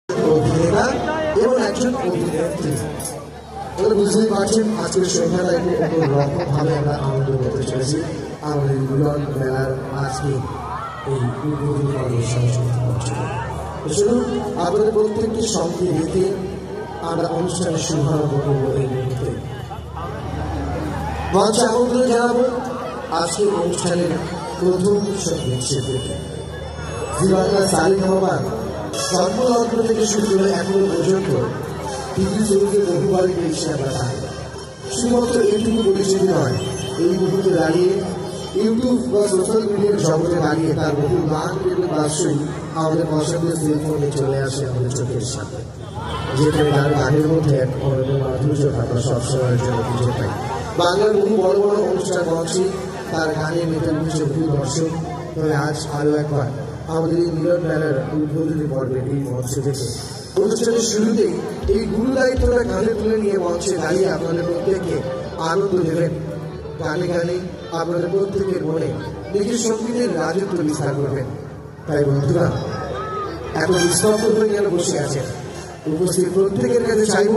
অভিনেতা এবং একজন অভিনেত্রী। বুঝতেই পারছেন আজকের সন্ধ্যাটা একটু অন্যরকমভাবে আমরা আনন্দ করতে চলেছি আমাদের মিলন মেলার আজকে এই উদ্বোধনী অনুষ্ঠান শুরু আপনাদের প্রত্যেকটি সঙ্গে রেখে আমরা অনুষ্ঠানের শুভারম্ভ করবো এই মুহূর্তে। মঞ্চে আমন্ত্রণ জানাবো আজকের অনুষ্ঠানের প্রথম সঙ্গীত শিল্পীকে। জি বাংলা সারি খাবার জন্মলগ্ন থেকে শুরু করে এখনো পর্যন্ত টিভি চলতে বহুবারই পেয়েছি আমরা তাকে। শুধুমাত্র এইটুকু পরিচিতি নয়, এই মুহূর্তে দাঁড়িয়ে ইউটিউব বা সোশ্যাল মিডিয়ার জগতে দাঁড়িয়ে তার বহু গান এবং বাসই আমাদের পছন্দের সেলফোনে চলে আসে আমাদের চোখের সামনে, যেখানে তার গানের মধ্যে এক অনন্য মাধুর্য আমরা সবসময়ের জন্য খুঁজে পাই। বাংলার বহু বড় বড় অনুষ্ঠান মঞ্চে তার গানে মেতে উঠেছে বহু দর্শক। তবে আজ আরও একবার আমাদের এই মিলন মেলার উদ্বোধনী পর্বে এই মঞ্চে থেকে অনুষ্ঠানের শুরুতেই এই গুরু দায়িত্বটা গানে তুলে নিয়ে মঞ্চে দাঁড়িয়ে আপনাদের প্রত্যেককে আনন্দ দেবেন। গানে গানে আপনাদের প্রত্যেকের মনে নিজের সঙ্গীতের রাজত্ব বিস্তার করবেন। তাই বন্ধুরা, এত নিস্তব্ধ হয়ে গেল বসে আছেন, উপস্থিত প্রত্যেকের কাছে চাইব